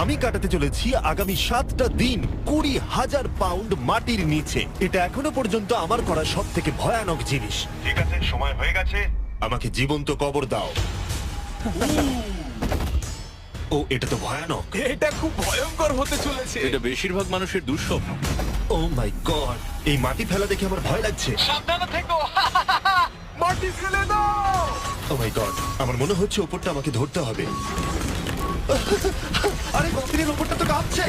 আমি কাটাতে চলেছি আগামী 7টা দিন 20,000 পাউন্ড মাটির নিচে। এটা এখনো পর্যন্ত আমার করা সব থেকে ভয়ানক জিনিস। ঠিক আছে, সময় হয়ে গেছে, আমাকে জীবন্ত কবর দাও। ও, এটা তো ভয়ানক। এটা খুব ভয়ঙ্কর হতে চলেছে। এটা বেশিরভাগ মানুষের দুঃস্বপ্ন। ও মাই গড, এই মাটি ফেলা দেখে আমার ভয় লাগছে। সাবধানে থেকো। মাটি ফেলে দাও। ও মাই গড, আমার মনে হচ্ছে ওপরটা আমাকে ধরতে হবে। আরে কফিনের ওপরটা তো কাঁপছে।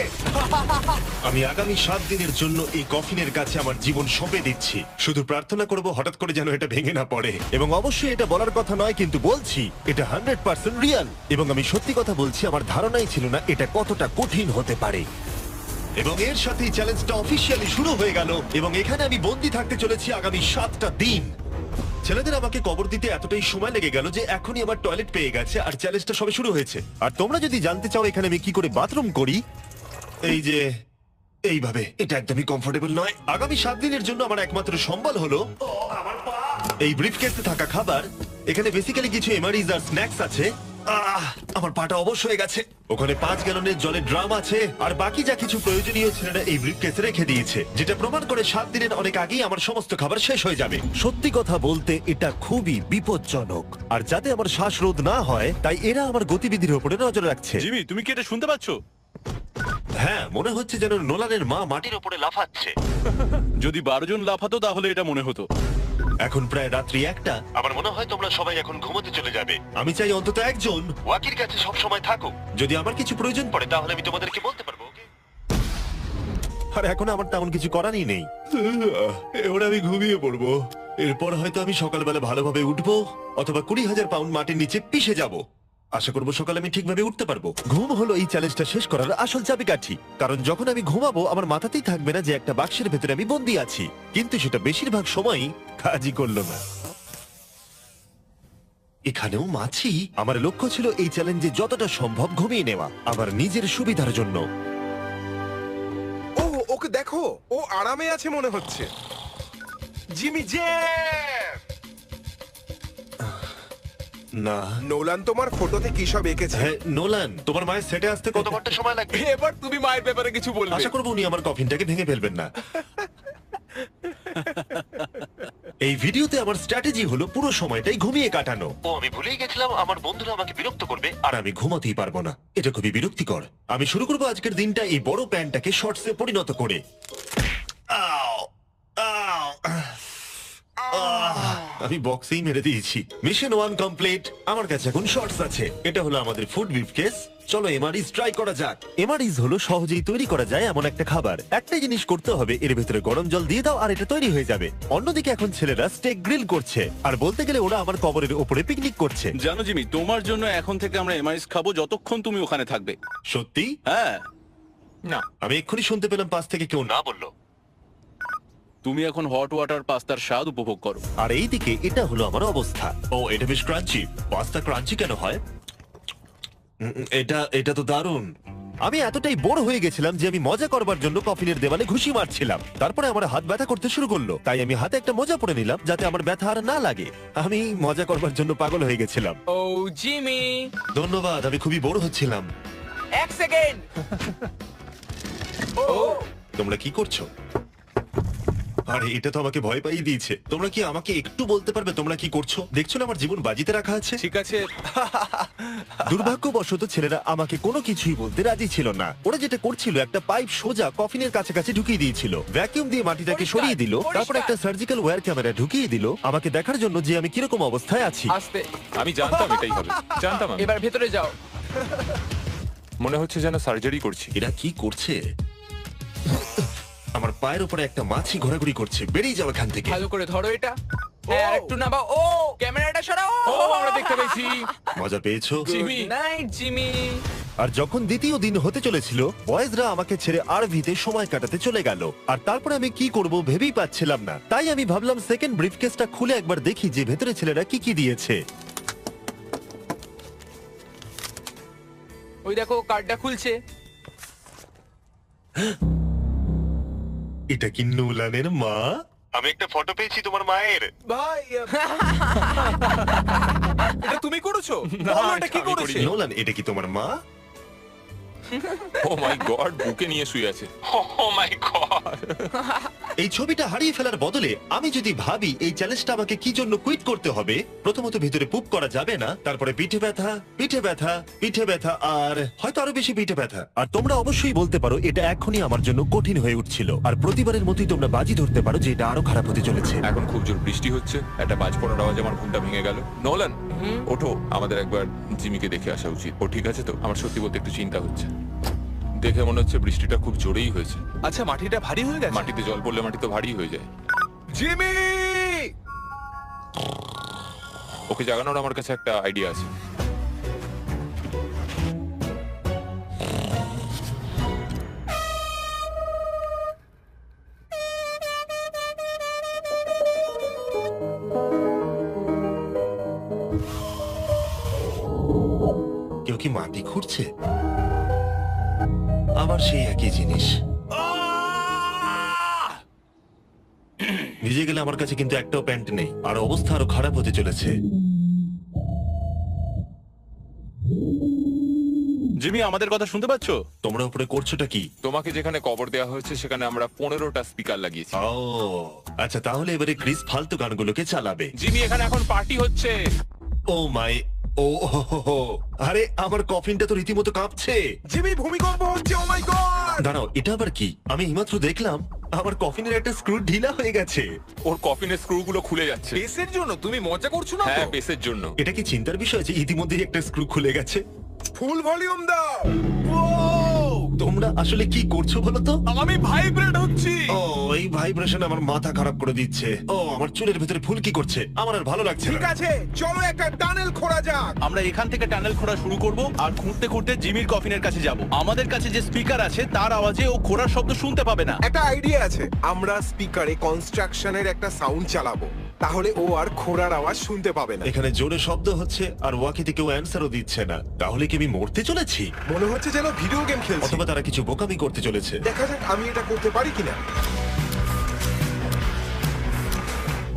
আমি আগামী 7 দিনের জন্য এই কফিনের কাছে আমার জীবন সঁপে দিচ্ছি। শুধু প্রার্থনা করব হঠাৎ করে যেন এটা ভেঙে না পড়ে। এবং অবশ্যই এটা বলার কথা নয়, কিন্তু বলছি এটা 100% রিয়েল। এবং আমি সত্যি কথা বলছি, আমার ধারণাই ছিল না এটা কতটা কঠিন হতে পারে। এবং এর সাথেই চ্যালেঞ্জটা অফিসিয়ালি শুরু হয়ে গেল। এবং এখানে আমি বন্দি থাকতে চলেছি আগামী 7টা দিন। ছেলেদের আমাকে কবর দিতে এতটাই সময় লেগে গেল যে এখনই আমার টয়লেট পেয়ে গেছে, আর চ্যালেঞ্জটা সবে শুরু হয়েছে। আর তোমরা যদি জানতে চাও এখানে আমি কি করে বাথরুম করি, এই যে এইভাবে, এটা একদমই কমফোর্টেবল নয়। আগামী 7 দিনের জন্য আমার একমাত্র সম্বল হলো এই ব্রিফকেসে থাকা খাবার। এখানে বেসিক্যালি কিছু এমারিজ আর স্ন্যাক্স আছে। আমার পাটা অবশ হয়ে গেছে। ওখানে 5 গ্যালনের জলের ড্রাম আছে, আর বাকি যা কিছু প্রয়োজনীয় ছেলেরা এই ব্রিফকেসে রেখে দিয়েছে, যেটা প্রমাণ করে 7 দিনের অনেক আগেই আমার সমস্ত খাবার শেষ হয়ে যাবে। সত্যি কথা বলতে এটা খুবই বিপজ্জনক, আর যাতে আমার শ্বাসরোধ না হয় তাই এরা আমার গতিবিধির উপরে নজর রাখছে। জিমি, তুমি কি এটা শুনতে পাচ্ছ? হ্যাঁ, মনে হচ্ছে যেন নোলানের মা মাটির উপরে লাফাচ্ছে। যদি 12 জন লাফাতো তাহলে এটা মনে হতো। এখন প্রায় রাত্রি 1টা। আমার মনে হয় তোমরা সবাই এখন ঘুমোতে চলে যাবে। আমি চাই অন্তত একজন ওয়াকির কাছে সব সময় থাকুক। যদি আমার কিছু প্রয়োজন পড়ে তাহলে আমি তোমাদেরকে বলতে পারবো, ওকে? আর এখন আমার তেমন কিছু করারই নেই। এবার আমি ঘুমিয়ে পড়বো। এরপর হয়তো আমি সকালবেলা ভালোভাবে উঠবো, অথবা 20,000 পাউন্ড মাটির নিচে পিষে যাব। আশা করবো সকালে আমি ঠিকভাবে উঠতে পারবো। ঘুম হলো এই চ্যালেঞ্জটা শেষ করার আসল চাবিকাঠি। কারণ যখন আমি ঘুমাবো আমার মাথাতেই থাকবে না যে একটা বাক্সের ভেতরে আমি বন্দি আছি। কিন্তু সেটা বেশিরভাগ সময়ই কাজই করলো না। এখানেও মাছি। আমার লক্ষ্য ছিল এই চ্যালেঞ্জে যতটা সম্ভব ঘুমিয়ে নেওয়া, আমার নিজের সুবিধার জন্য। ও, ওকে দেখো, ও আরামে আছে মনে হচ্ছে। জিমি জে, না, নোলান তোমার ফটোতে কি সব এঁকেছে? হ্যাঁ নোলান, তোমার মায়ের সেটে আসতে কত ঘন্টা সময় লাগবে? এবার তুমি মায়ের ব্যাপারে কিছু বলবে। আশা করবো উনি আমার কফিনটাকে ভেঙে ফেলবেন না। এই ভিডিওতে আমার স্ট্র্যাটেজি হলো পুরো সময়টাই ঘুমিয়ে কাটানো। ও, আমি ভুলেই গেছিলাম আমার বন্ধুরা আমাকে বিরক্ত করবে আর আমি ঘুমাতেই পারবো না। এটা খুবই বিরক্তিকর। আমি শুরু করবো আজকের দিনটা এই বড় প্যান্টটাকে শর্টসে পরিণত করে। আও, আও, আমি বক্সেই মেরে দিয়েছি। Mission 1 complete. আমার কাছে এখন শর্টস আছে। এটা হলো আমাদের ফুড ব্রিফকেস। চলো এমআরইজ ট্রাই করা যাক। এমআরইজ হলো সহজেই তৈরি করা যায় এমন একটা খাবার। একটা জিনিস করতে হবে, এর ভেতরে গরম জল দিয়ে দাও আর এটা তৈরি হয়ে যাবে। অন্যদিকে এখন ছেলেরা স্টেক গ্রিল করছে, আর বলতে গেলে ওরা আমার কবরের উপরে পিকনিক করছে। জানো জিমি, তোমার জন্য এখন থেকে আমরা এমআইএস খাবো যতক্ষণ তুমি ওখানে থাকবে। সত্যি? হ্যাঁ, না, আমি এক্ষুনি শুনতে পেলাম পাশ থেকে কেউ না বললো। তুমি এখন হট ওয়াটার পাস্তার স্বাদ উপভোগ করো। আর এইদিকে এটা হলো আমার অবস্থা। ও, এটা বেশ ক্রাঞ্চি। পাস্তা ক্রাঞ্চি কেন হয়? এটা তো দারুণ। আমি এতটাই বোর হয়ে গেছিলাম যে আমি মজা করবার জন্য কফিনের দেওয়ালে ঘুষি মারছিলাম। তারপরে আমার হাত ব্যথা করতে শুরু করলো, তাই আমি হাতে একটা মোজা পরে নিলাম যাতে আমার ব্যথা আর না লাগে। আমি মজা করবার জন্য পাগল হয়ে গেছিলাম। ও জিমি, ধন্যবাদ, আমি খুবই বোর হচ্ছিলাম। 1 সেকেন্ড। ও, তোমরা কি করছো? আরে এটা তো আমাকে ভয় পাইয়ে দিয়েছে। তোমরা কি আমাকে একটু বলতে পারবে তোমরা কি করছো? দেখছো না আমার জীবন বাজিতে রাখা আছে। ঠিক আছে। দুর্ভাগ্যবশত ছেলেরা আমাকে কোনো কিছুই বলতে রাজি ছিল না। ওরা যেটা করছিল, একটা পাইপ সোজা কফিনের কাছাকাছি ঢুকিয়ে দিয়েছিল, ভ্যাকিউম দিয়ে মাটিটাকে সরিয়ে দিল, তারপর একটা সার্জিক্যাল ওয়্যার ক্যামেরা ঢুকিয়ে দিল আমাকে দেখার জন্য যে আমি কিরকম অবস্থায় আছি। আস্তে, আমি জানতাম এটাই হবে, জানতাম আমি। এবার ভেতরে যাও। মনে হচ্ছে যেন সার্জারি করছি। এরা কি করছে? আমার পায়ের উপরে একটা মাছি ঘোরাঘুরি করছে। বেরিয়ে যাও এখান থেকে। ভালো করে ধরো এটা। হ্যাঁ, আর একটু নামাও। ও, ক্যামেরাটা সরাও। ও, আমরা দেখতে পেয়েছি। মজা পেয়েছো? Jimmy, night Jimmy. আর যখন দ্বিতীয় দিন হতে চলেছিল, বয়েজরা আমাকে ছেড়ে আরভিতে সময় কাটাতে চলে গেল। আর তারপরে আমি কি করব ভেবেই পাচ্ছিলাম না। তাই আমি ভাবলাম সেকেন্ড ব্রিফকেসটা খুলে একবার দেখি যে ভেতরে ছেলেরা কি কি দিয়েছে। ওই দেখো, কার্ডটা খুলছে। এটা কি নোলানের মা? আমি একটা ফটো পেয়েছি তোমার মায়ের। ভাই, এটা তুমি করেছো? না, বলো, এটা কি আমি করেছে? করিনি। নোলান, এটা কি তোমার মা? ও মাই গড, বুকে নিয়ে শুয়ে আছে। ও মাই গড। এই ছবিটা হারিয়ে ফেলার বদলে আমি যদি ভাবি এই চ্যালেঞ্জটা আমাকে কি জন্য কুইট করতে হবে, প্রথমত ভিতরে পুপ করা যাবে না, তারপরে পিঠে ব্যথা, পিঠে ব্যথা, পিঠে ব্যথা, আর হয়তো আরো বেশি পিঠে ব্যথা। আর তোমরা অবশ্যই বলতে পারো এটা এখনই আমার জন্য কঠিন হয়ে উঠছিল, আর প্রতিবারের মতোই তোমরা বাজি ধরতে পারো যে এটা আরো খারাপ হতে চলেছে। এখন খুব জোর বৃষ্টি হচ্ছে, একটা বাজ পড়ার আওয়াজে আমার ঘুমটা ভেঙে গেল। নোলান, ওঠো, আমাদের একবার জিমিকে দেখে আসা উচিত। ও ঠিক আছে তো? আমার সত্যি বলতে একটু চিন্তা হচ্ছে। দেখে মনে হচ্ছে বৃষ্টিটা খুব জোরেই হয়েছে। আচ্ছা, মাটিটা ভারী হয়ে গেছে। মাটিতে জল পড়লে মাটি তো ভারী হয়ে যায়। জিমি! ওকে জাগানোর আমার কাছে একটা আইডিয়া আছে। কেউ কি মাটি খুঁড়ছে? আবার সেই একই জিনিস। ভিজে গেলে আমার কাছে কিন্তু একটাও প্যান্ট নেই, আর অবস্থা আরো খারাপ হতে চলেছে। জিমি, আমাদের কথা শুনতে পাচ্ছ? তোমরা উপরে করছোটা কি? তোমাকে যেখানে কবর দেওয়া হয়েছে সেখানে আমরা 15টা স্পিকার লাগিয়েছি। ও আচ্ছা, তাহলে এবারে ক্রিস ফালতু গানগুলোকে চালাবে। জিমি, এখানে এখন পার্টি হচ্ছে। ও মাই, ও হো হো হো। আরে আমার কফিনটা তো রীতিমতো কাঁপছে। জিমি, ভূমিকম্প হচ্ছে! ও মাই গড! দাঁড়াও, এটা আবার কি? আমি এইমাত্র দেখলাম আমার কফিনের একটা স্ক্রু ঢিলা হয়ে গেছে। ওর কফিনের স্ক্রু গুলো খুলে যাচ্ছে। বেসের জন্য তুমি মজা করছো না হ্যাঁ, তো? বেসের জন্য। এটা কি চিন্তার বিষয় যে ইতিমধ্যেই একটা স্ক্রু খুলে গেছে? ফুল ভলিউম দাও! তোমরা আসলে কি করছো বলো তো? আমি ভাইব্রেট হচ্ছি! ও, এই ভাইব্রেশন আমার মাথা খারাপ করে দিচ্ছে। ও, আমার চুলের ভেতরে ফুল কি করছে? আমার আর ভালো লাগছে ঠিক না। আছে, চলো একটা টানেল খোঁড়া যাক। আমরা এখান থেকে টানেল খোঁড়া শুরু করব, আর খুঁড়তে খুঁড়তে জিমির কফিনের কাছে যাব। আমাদের কাছে যে স্পিকার আছে তার আওয়াজে ও খোঁড়ার শব্দ শুনতে পাবে না। একটা আইডিয়া আছে, আমরা স্পিকারে কনস্ট্রাকশনের একটা সাউন্ড চালাবো, তাহলে ও আর খোঁড়ার আওয়াজ শুনতে পাবে না। এখানে জোরে শব্দ হচ্ছে আর ওয়াকিতে কেউ অ্যান্সারও দিচ্ছে না। তাহলে কি আমি মরতে চলেছি? মনে হচ্ছে যেন ভিডিও গেম খেলছি। অথবা তারা কিছু বোকামি করতে চলেছে। দেখা যাক আমি এটা করতে পারি কিনা।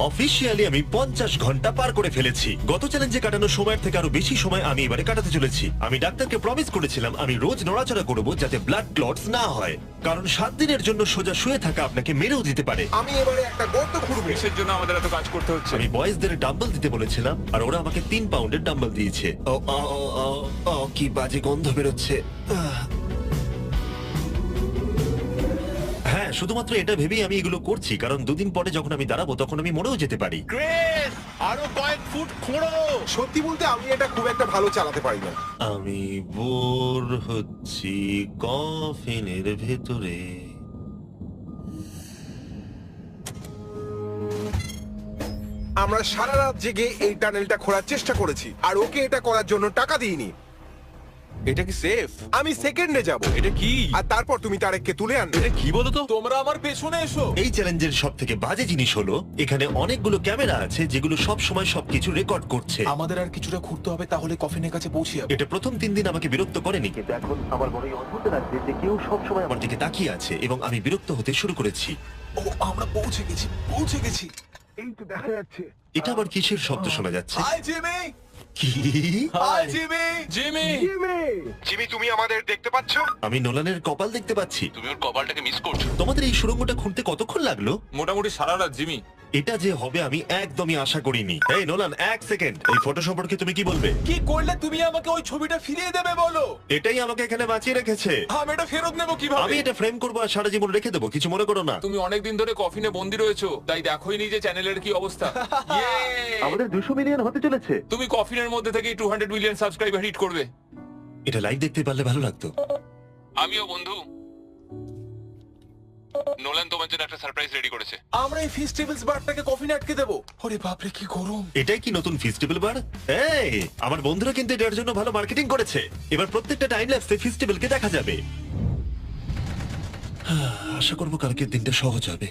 অফিসিয়ালি আমি 50 ঘন্টা পার করে ফেলেছি। গত চ্যালেঞ্জে কাটানো সময়ের থেকে আরো বেশি সময় আমি এবারে কাটাতে চলেছি। আমি ডাক্তারকে প্রমিস করেছিলাম আমি রোজ নড়াচড়া করব যাতে ব্লাড ক্লটস না হয়, কারণ 7 দিনের জন্য সোজা শুয়ে থাকা আপনাকে মেরেও দিতে পারে। আমি এবারে একটা গর্ত খুঁড়বো। বেসের জন্য আমাদের এত কাজ করতে হচ্ছে। আমি বয়েজদের ডাম্বল দিতে বলেছিলাম আর ওরা আমাকে 3 পাউন্ডের ডাম্বল দিয়েছে। ও ও ও, ও, ও, কি বাজে গন্ধ বেরোচ্ছে। হ্যাঁ, শুধুমাত্র এটা ভেবেই আমি এগুলো করছি, কারণ 2 দিন পরে যখন আমি দাঁড়াবো তখন আমি মরেও যেতে পারি। ক্রেস, আরো কয়েক ফুট খোঁড়ো। সত্যি বলতে আমি এটা খুব একটা ভালো চালাতে পারি না। আমি বোর হচ্ছি কফিনের ভেতরে। আমরা সারা রাত জেগে এই টানেলটা খোঁড়ার চেষ্টা করেছি, আর ওকে এটা করার জন্য টাকা দিইনি। এটা কি সেফ? আমি সেকেন্ডে যাব, এটা কি? আর তারপর তুমি তারেককে তুলে আনবে। এটা কি বলো তো? তোমরা আমার পেছনে এসো। এই চ্যালেঞ্জের সব থেকে বাজে জিনিস হলো এখানে অনেকগুলো ক্যামেরা আছে যেগুলো সব সময় সবকিছু রেকর্ড করছে। আমাদের আর কিছুটা ঘুরতে হবে, তাহলে কফিনের কাছে পৌঁছে যাবো। এটা প্রথম 3 দিন আমাকে বিরক্ত করেনি, কিন্তু এখন আমার বড়ই অদ্ভুত লাগছে যে কেউ সব সময় আমার দিকে তাকিয়ে আছে এবং আমি বিরক্ত হতে শুরু করেছি। ও, আমরা পৌঁছে গেছি, পৌঁছে গেছি। এই তো দেখা যাচ্ছে। এটা আবার কিসের শব্দ শোনা যাচ্ছে? Hi Jimmy! কি? Hi Jimmy! জিমি! জিমি, তুমি আমাদের দেখতে পাচ্ছ? আমি নোলানের কপাল দেখতে পাচ্ছি। তুমি ওর কপালটাকে মিস করছো। তোমাদের এই সুড়ঙ্গটা খুঁড়তে কতক্ষণ লাগলো? মোটামুটি সারা রাত জিমি। এটা যে হবে আমি একদমই আশা করিনি। এই নোলান, 1 সেকেন্ড, এই ফটো সম্পর্কে তুমি কি বলবে? কি করলে তুমি আমাকে ওই ছবিটা ফিরিয়ে দেবে বলো? এটাই আমাকে এখানে বাঁচিয়ে রেখেছে। আমি এটা ফেরত নেবো কিভাবে? আমি এটা ফ্রেম করবো আর সারা জীবন রেখে দেবো, কিছু মনে করো না। তুমি অনেকদিন ধরে কফিনে বন্দি রয়েছো, তাই দেখোই নি যে চ্যানেলের কি অবস্থা। Yay! আমাদের 200 মিলিয়ন হতে চলেছে। তুমি কফিনের মধ্যে থেকে 200 মিলিয়ন সাবস্ক্রাইবার হিট করবে। এটা লাইভ দেখতে পারলে ভালো লাগতো। আমিও বন্ধু। নোলান তোমার জন্য একটা সারপ্রাইজ রেডি করেছে। আমরা এই ফেস্টিভ্যালস বারটাকে কফিনে আটকে দেবো। ওরে বাপরে, কি গরম! এটাই কি নতুন ফেস্টিভ্যাল বার? এই, আমার বন্ধুরা কিন্তু এটার জন্য ভালো মার্কেটিং করেছে। এবার প্রত্যেকটা টাইম ল্যাপসে ফেস্টিভ্যালকে দেখা যাবে। আশা করবো কালকের দিনটা সহজ হবে।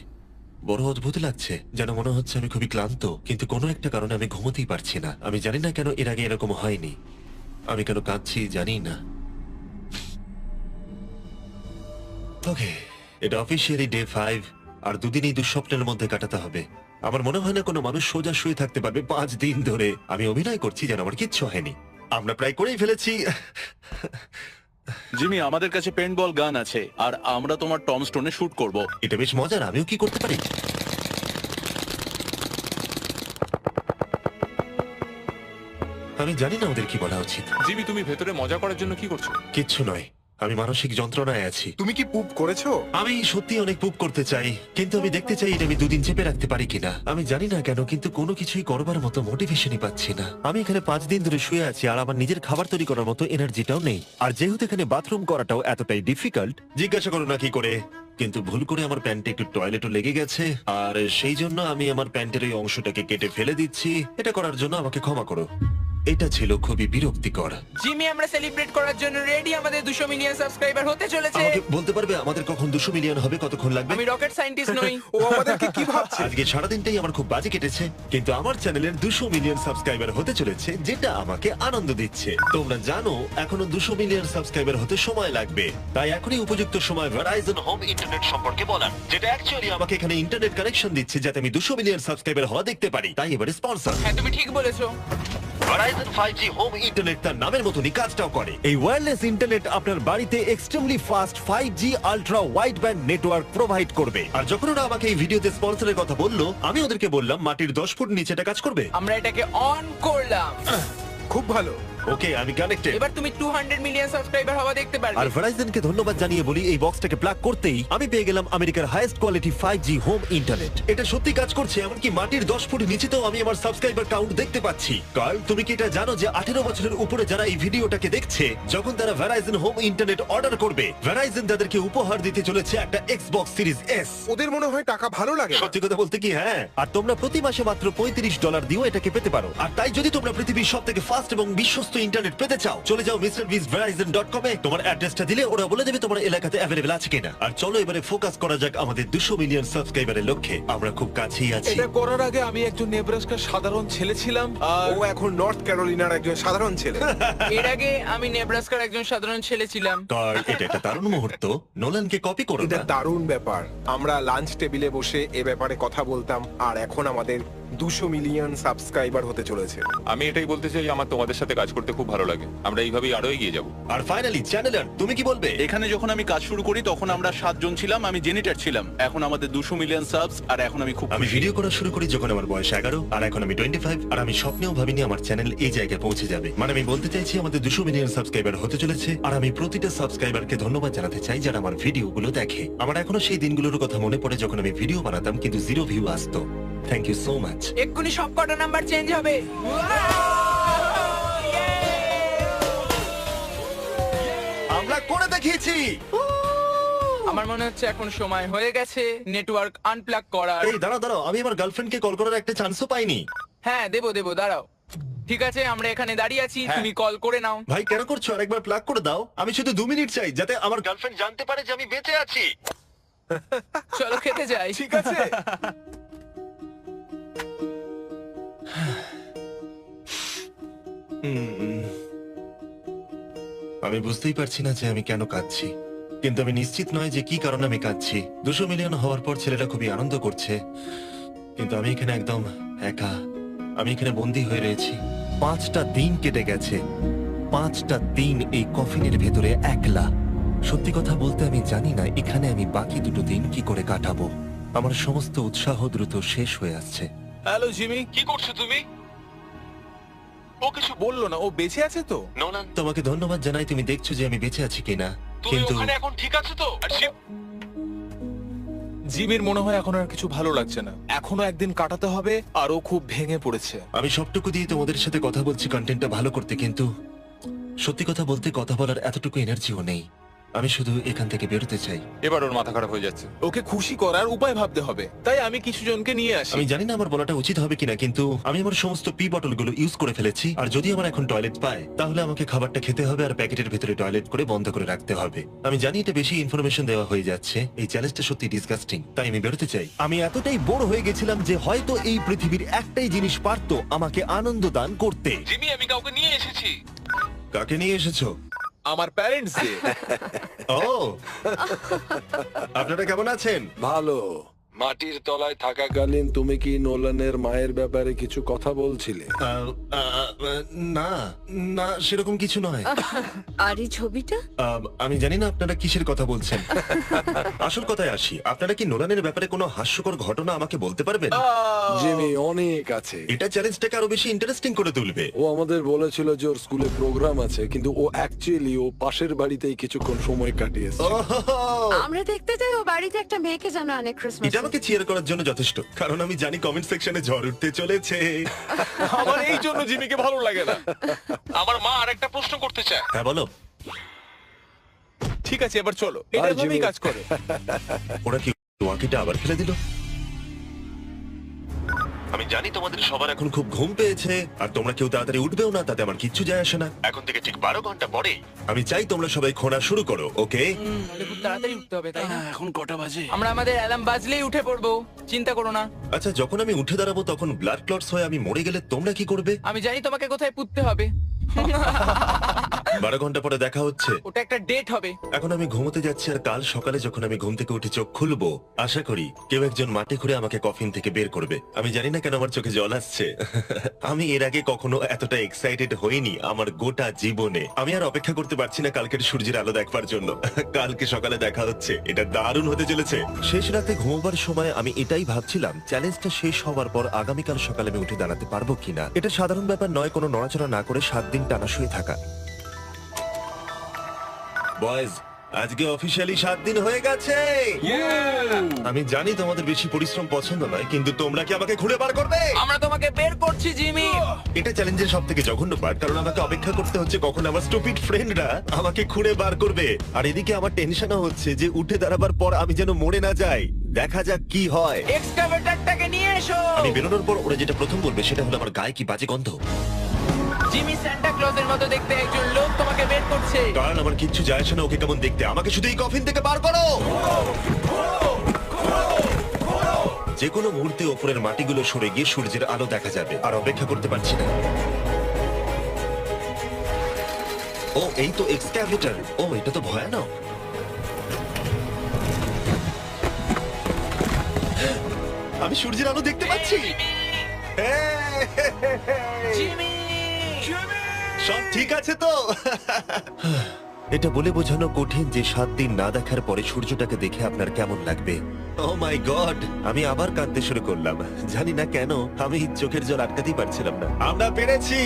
বড় অদ্ভুত লাগছে, যেন মনে হচ্ছে আমি খুবই ক্লান্ত, কিন্তু কোনো একটা কারণে আমি ঘুমোতেই পারছি না। আমি জানি না কেন এর আগে এরকম হয়নি। আমি কেন কাঁদছি জানি না। ওকে, এটা অফিসিয়ালি ডে 5, আর 2 দিন এই দুঃস্বপ্নের মধ্যে কাটাতে হবে। আমার মনে হয় না কোনো মানুষ সোজা শুয়ে থাকতে পারবে 5 দিন ধরে। আমি অভিনয় করছি যেন আমার কিচ্ছু হয়নি। আমরা প্রায় করেই ফেলেছি। জিমি, আমাদের কাছে পেন্টবল গান আছে আর আমরা তোমার টম স্টোনে শুট করব। এটা বেশ মজার, আমিও কি করতে পারি? আমি জানি না ওদের কি বলা উচিত। জিমি, তুমি ভেতরে মজা করার জন্য কি করছো? কিচ্ছু নয়, আমি মানসিক যন্ত্রণায় আছি। তুমি কি পুপ করেছো? আমি সত্যি অনেক পুপ করতে চাই, কিন্তু আমি দেখতে চাই এটা আমি 2 দিন চেপে রাখতে পারি কিনা। আমি জানি না কেন, কিন্তু কোনো কিছুই করবার মতো মোটিভেশনই পাচ্ছি না। আমি এখানে 5 দিন ধরে শুয়ে আছি আর আমার নিজের খাবার তৈরি করার মতো এনার্জিটাও নেই। আর যেহেতু এখানে বাথরুম করাটাও এতটাই ডিফিকাল্ট, জিজ্ঞাসা করো না কি করে, কিন্তু ভুল করে আমার প্যান্টে একটু টয়লেটও লেগে গেছে, আর সেই জন্য আমি আমার প্যান্টের ওই অংশটাকে কেটে ফেলে দিচ্ছি। এটা করার জন্য আমাকে ক্ষমা করো। এটা ছিল খুবই বিরক্তিকর। জিমি, আমরা সেলিব্রেট করার জন্য রেডি। আমাদের 200 মিলিয়ন সাবস্ক্রাইবার হতে চলেছে। আমাকে বলতে পারবে আমাদের কখন 200 মিলিয়ন হবে, কতক্ষণ লাগবে? আমি রকেট সায়েন্টিস্ট নই। ও আমাদেরকে কি ভাবছে? আজকে সারাদিনটাই আমার খুব বাজে কেটেছে, কিন্তু আমার চ্যানেলের 200 মিলিয়ন সাবস্ক্রাইবার হতে চলেছে, যেটা আমাকে আনন্দ দিচ্ছে। তোমরা জানো এখনো 200 মিলিয়ন সাবস্ক্রাইবার হতে সময় লাগবে, তাই এখনই উপযুক্ত সময় ভেরাইজন হোম ইন্টারনেট সম্পর্কে বলার, যেটা অ্যাকচুয়ালি আমাকে এখানে ইন্টারনেট কানেকশন দিচ্ছে যাতে আমি 200 মিলিয়ন সাবস্ক্রাইবার হওয়া দেখতে পারি। তাই এবারে স্পন্সর হ্যাঁ, তুমি ঠিক বলেছো। ভেরাইজন 5G হোম ইন্টারনেট তার নামের মতনই কাজটাও করে। এই ওয়্যারলেস ইন্টারনেট আপনার বাড়িতে extremely fast 5G ultra wide band network provide করবে। আর যখন ওরা আমাকে এই ভিডিওতে স্পন্সরের কথা বললো, আমি ওদেরকে বললাম মাটির 10 ফুট নিচে এটা কাজ করবে। আমরা এটাকে অন করলাম। খুব ভালো। ওকে, আমি কানেক্টেড। এবার তুমি 200 মিলিয়ন সাবস্ক্রাইবার হওয়া দেখতে পারবে। আর ভেরাইজনকে ধন্যবাদ জানিয়ে বলি, এই বক্সটাকে প্লাগ করতেই আমি পেয়ে গেলাম আমেরিকার highest quality 5G home internet. এটা সত্যি কাজ করছে, এমনকি মাটির 10 ফুট নিচেতেও আমি আমার সাবস্ক্রাইবার কাউন্ট দেখতে পাচ্ছি। কাল, তুমি কি এটা জানো যে 18 বছরের উপরে যারা এই ভিডিওটাকে দেখছে, যখন তারা ভেরাইজন হোম ইন্টারনেট অর্ডার করবে, ভেরাইজন তাদেরকে উপহার দিতে চলেছে একটা Xbox Series S। ওদের মনে হয় টাকা ভালো লাগে না। সত্যি কথা বলতে কি, হ্যাঁ। আর তোমরা প্রতি মাসে মাত্র $35 দিয়েও এটাকে পেতে পারো। আর তাই যদি তোমরা পৃথিবীর সবথেকে ফাস্ট এবং বিশ্বস্ত ইন্টারনেট পেতে চাও, চলে যাও MrBeastVerizon.com এ। তোমার অ্যাড্রেসটা দিলে ওরা বলে দেবে তোমার এলাকাতে অ্যাভেলেবল আছে কিনা। আর চলো এবারে ফোকাস করা যাক আমাদের 200 মিলিয়ন সাবস্ক্রাইবারের লক্ষ্যে। আমরা খুব কাছেই আছি। এটা করার আগে আমি একজন নেব্রাস্কার সাধারণ ছেলে ছিলাম আর ও এখন নর্থ ক্যারোলিনার একজন সাধারণ ছেলে। এর আগে আমি নেব্রাস্কার একজন সাধারণ ছেলে ছিলাম। কার, এটা একটা দারুণ মুহূর্ত। নোলানকে কপি করো এটা না। দারুণ ব্যাপার। আমরা লাঞ্চ টেবিলে বসে এ ব্যাপারে কথা বলতাম, আর এখন আমাদের 200 মিলিয়ন সাবস্ক্রাইবার হতে চলেছে। আমি এটাই বলতে চাই, আমার তোমাদের সাথে কাজ করতে খুব ভালো লাগে। আমরা এইভাবেই আরো এগিয়ে যাব। আর ফাইনালি চ্যানেলার, তুমি কি বলবে? এখানে যখন আমি কাজ শুরু করি তখন আমরা 7 জন ছিলাম, আমি জেনিটার ছিলাম। এখন আমাদের 200 মিলিয়ন সাবস আর এখন আমি খুব আমি খুশি। ভিডিও করা শুরু করি যখন আমার বয়স 11, আর এখন আমি 25। আর আমি স্বপ্নেও ভাবিনি আমার চ্যানেল এই জায়গায় পৌঁছে যাবে। মানে আমি বলতে চাইছি আমাদের 200 মিলিয়ন সাবস্ক্রাইবার হতে চলেছে, আর আমি প্রতিটা সাবস্ক্রাইবারকে ধন্যবাদ জানাতে চাই যারা আমার ভিডিওগুলো দেখে। আমার এখনো সেই দিনগুলোর কথা মনে পড়ে যখন আমি ভিডিও বানাতাম কিন্তু 0 ভিউ আসতো। Thank you so much. এক্ষুনি সব কটা নাম্বার চেঞ্জ হবে। আমরা করে দেখিয়েছি। আমার মনে হচ্ছে এখন সময় হয়ে গেছে নেটওয়ার্ক আনপ্লাগ করার। এই দাঁড়াও দাঁড়াও, আমি আমার গার্লফ্রেন্ডকে কল করার একটা চান্সও পাইনি। হ্যাঁ, দেবো দাঁড়াও। ঠিক আছে, আমরা এখানে দাঁড়িয়ে আছি, তুমি কল করে নাও। ভাই কেন করছো? আরেকবার প্লাগ করে দাও। আমি শুধু 2 মিনিট চাই যাতে আমার গার্লফ্রেন্ড জানতে পারে যে আমি বেঁচে আছি। চলো খেতে যাই। ঠিক আছে। আমি বুঝতেই পারছি না যে আমি কেন কাঁদছি, কিন্তু আমি নিশ্চিত নয় যে কি কারণে আমি কাঁদছি। 200 মিলিয়ন হওয়ার পর ছেলেরা খুবই আনন্দ করছে, কিন্তু আমি এখানে একদম একা। আমি এখানে বন্দী হয়ে রয়েছি। 5টা দিন কেটে গেছে, 5টা দিন এই কফিনের ভেতরে একলা। সত্যি কথা বলতে আমি জানি না এখানে আমি বাকি 2 দিন কি করে কাটাবো। আমার সমস্ত উৎসাহ দ্রুত শেষ হয়ে আসছে। হ্যালো জিমি, কি করছো তুমি? ও কিছু বললো না, ও বেঁচে আছে তো? নোলান, তোমাকে ধন্যবাদ জানাই, তুমি দেখছো যে আমি বেঁচে আছি কিনা। কিন্তু এখন ঠিক আছে তো? জিমির মনে হয় এখন আর কিছু ভালো লাগছে না। এখনো একদিন কাটাতে হবে, আর ও খুব ভেঙে পড়েছে। আমি সবটুকু দিয়ে তোমাদের সাথে কথা বলছি কন্টেন্টটা ভালো করতে, কিন্তু সত্যি কথা বলতে কথা বলার এতটুকু এনার্জিও নেই। আমি শুধু এখান থেকে বেরোতে চাই। এবার ওর মাথা খারাপ হয়ে যাচ্ছে। ওকে খুশি করার উপায় ভাবতে হবে, তাই আমি কিছু জনকে নিয়ে আসি। আমি জানি না আমার বলাটা উচিত হবে কিনা, কিন্তু আমি আমার সমস্ত পি বটলগুলো ইউজ করে ফেলেছি। আর যদি আমার এখন টয়লেট পায় তাহলে আমাকে খাবারটা খেতে হবে আর প্যাকেটের ভেতরে টয়লেট করে বন্ধ করে রাখতে হবে। আমি জানি এটা বেশি ইনফরমেশন দেওয়া হয়ে যাচ্ছে, এই চ্যালেঞ্জটা সত্যি ডিসগাস্টিং, তাই আমি বেরোতে চাই। আমি এতটাই বোর হয়ে গেছিলাম যে হয়তো এই পৃথিবীর একটাই জিনিস পারতো আমাকে আনন্দ দান করতে। জিমি, আমি কাউকে নিয়ে এসেছি। কাকে নিয়ে এসেছো? আমার প্যারেন্টস কে। ও, আপনারা কেমন আছেন? ভালো। মাটির তলায় থাকাকালীন তুমি কি নোলানের মায়ের ব্যাপারে কিছু কথা বলছিলে? না না, সেরকম কিছু নয়। আর এই ছবিটা? আমি জানি না আপনারা কিসের কথা বলছেন। আসল কথায় আসি, আপনারা কি নোলানের ব্যাপারে কোনো হাস্যকর ঘটনা আমাকে বলতে পারবেন? জিমি, অনেক আছে। এটা চ্যালেঞ্জটাকে আরো বেশি ইন্টারেস্টিং করে তুলবে। ও আমাদের বলেছিল যে ওর স্কুলে প্রোগ্রাম আছে, কিন্তু ও অ্যাকচুয়ালি ও পাশের বাড়িতেই কিছুক্ষণ সময় কাটিয়েছে। ওহো! আমরা দেখতে চাই ও বাড়িতে একটা মেয়েকে জানো অনেক ক্রিসমাস। এটা আমাকে চিয়ার করার জন্য যথেষ্ট, কারণ আমি জানি কমেন্ট সেকশনে ঝড় উঠতে চলেছে। আমার এই জন্য জিমিকে ভালো লাগে না। আমার মা আরেকটা প্রশ্ন করতে চায়। হ্যাঁ বলো। ঠিক আছে, এবার চলো, এটা আর এভাবেই জিমি- কাজ করে। ওরা কি ওয়াকিটা আবার ফেলে দিল? আমি জানি তোমাদের সবার এখন খুব ঘুম পেয়েছে, আর তোমরা কেউ তাড়াতাড়ি উঠবেও না, তাতে আমার কিচ্ছু যায় আসে না। এখন থেকে ঠিক 12 ঘন্টা পরে আমি চাই তোমরা সবাই খোঁড়া শুরু করো, ওকে? তাহলে খুব তাড়াতাড়ি উঠতে হবে, তাই না? এখন কটা বাজে? আমরা আমাদের অ্যালার্ম বাজলেই উঠে পড়বো, চিন্তা করো না। আচ্ছা, যখন আমি উঠে দাঁড়াবো তখন ব্লাড ক্লটস হয়ে আমি মরে গেলে তোমরা কি করবে? আমি জানি তোমাকে কোথায় পুঁততে হবে। 12 ঘন্টা পরে দেখা হচ্ছে। ওটা একটা ডেট হবে। এখন আমি ঘুমোতে যাচ্ছি, আর কাল সকালে যখন আমি ঘুম থেকে উঠে চোখ খুলবো, আশা করি কেউ একজন মাটি খুঁড়ে আমাকে কফিন থেকে বের করবে। আমি জানি না কেন আমার চোখে জল আসছে। আমি এর আগে কখনো এতটা এক্সাইটেড হইনি আমার গোটা জীবনে। আমি আর অপেক্ষা করতে পারছি না কালকের সূর্যের আলো দেখবার জন্য। কালকে সকালে দেখা হচ্ছে, এটা দারুণ হতে চলেছে। শেষ রাতে ঘুমোবার সময় আমি এটাই ভাবছিলাম, চ্যালেঞ্জটা শেষ হওয়ার পর আগামীকাল সকালে আমি উঠে দাঁড়াতে পারবো কিনা। এটা সাধারণ ব্যাপার নয় কোনো নড়াচড়া না করে 7 দিন টানা শুয়ে থাকা। বয়েজ, আজকে অফিসিয়ালি 7 দিন হয়ে গেছে। আমি জানি তোমাদের বেশি পরিশ্রম পছন্দ নয়, কিন্তু তোমরা কি আমাকে খুঁড়ে বার করবে? আমরা তোমাকে বের করছি, জিমি। এটা চ্যালেঞ্জের সব থেকে জঘন্য পার্ট, কারণ আমাকে অপেক্ষা করতে হচ্ছে কখন আমার স্টুপিড ফ্রেন্ডরা আমাকে খুঁড়ে বার করবে। আর এদিকে আমার টেনশনও হচ্ছে যে উঠে দাঁড়াবার পর আমি যেন মরে না যাই। দেখা যাক কি হয়। এক্সকাভেটরটাকে নিয়ে এসো। আমি বেরোনোর পর ওরা যেটা প্রথম বলবে সেটা হলো আমার গায়ে কি বাজে গন্ধ। জিমি সান্টা ক্লজের মতো দেখতে একজন লোক তোমাকে বের করছে। কারণ আমার কিচ্ছু যায় আসে না ওকে কেমন দেখতে, আমাকে শুধু এই কফিন থেকে বার করো। যে কোনো মুহূর্তে ওপরের মাটিগুলো সরে গিয়ে সূর্যের আলো দেখা যাবে, আর অপেক্ষা করতে পারছি না। ও, এই তো এক্সক্যাভেটর। ও, এটা তো ভয়ানক। আমি সূর্যের আলো দেখতে পাচ্ছি। জিমি! সব ঠিক আছে তো? এটা বলে বোঝানো কঠিন যে 7 দিন না দেখার পরে সূর্যটাকে দেখে আপনার কেমন লাগবে। ও মাই গড, আমি আবার কাঁদতে শুরু করলাম। জানি না কেন, আমি চোখের জল আটকাতেই পারছিলাম না। আমরা পেরেছি,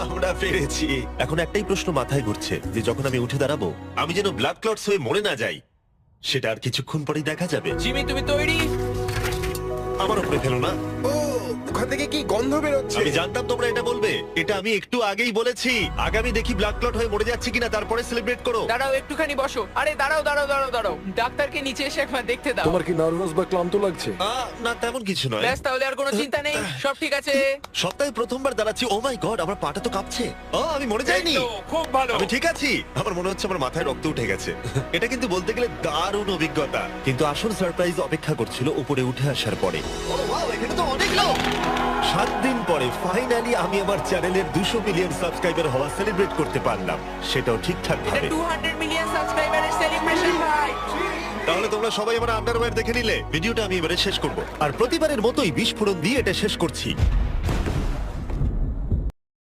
আমরা পেরেছি। এখন একটাই প্রশ্ন মাথায় ঘুরছে, যে যখন আমি উঠে দাঁড়াবো আমি যেন ব্লাড ক্লটস হয়ে মরে না যাই। সেটা আর কিছুক্ষণ পরেই দেখা যাবে। জিমি, তুমি তৈরি? আমার উপরে ফেলো না। ও, ওখান থেকে কি গন্ধ বেরোচ্ছে? আমি জানতাম তোমরা এটা বলবে। এটা আমি একটু আগেই বলেছি। আগামী দেখি ব্লাড ক্লট হয়ে মরে যাচ্ছে কিনা, তারপরে সেলিব্রেট করো। দাঁড়াও, একটুখানি বসো। আরে দাঁড়াও দাঁড়াও দাঁড়াও দাঁড়াও, ডাক্তারকে নিচে এসে একবার দেখতে দাও। তোমার কি নার্ভাস বা ক্লান্ত লাগছে? না, তেমন কিছু নয়। ব্যাস, তাহলে আর কোনো চিন্তা নেই, সব ঠিক আছে। সপ্তাহে প্রথমবার দাঁড়াচ্ছি। ও মাই গড, আমার পাটা তো কাঁপছে। ও, আমি মরে যাইনি। এই তো, খুব ভালো। আমি ঠিক আছি। আমার মনে হচ্ছে আমার মাথায় রক্ত উঠে গেছে। এটা কিন্তু বলতে গেলে দারুণ অভিজ্ঞতা। কিন্তু আসল সারপ্রাইজ অপেক্ষা করছিল উপরে উঠে আসার পরে। ও ওয়াও, এখানে তো অনেক লোক। 7 দিন পরে ফাইনালি আমি আমার চ্যানেলের 200 মিলিয়ন সাবস্ক্রাইবার হওয়া সেলিব্রেট করতে পারলাম, সেটাও ঠিকঠাক এটা ভাবে। 200 মিলিয়ন সাবস্ক্রাইবারের সেলিব্রেশন, ভাই। তাহলে তোমরা সবাই আমার আন্ডারওয়্যার দেখে নিলে। ভিডিওটা আমি এবারে শেষ করব, আর প্রতিবারের মতোই বিস্ফোরণ দিয়ে এটা শেষ করছি।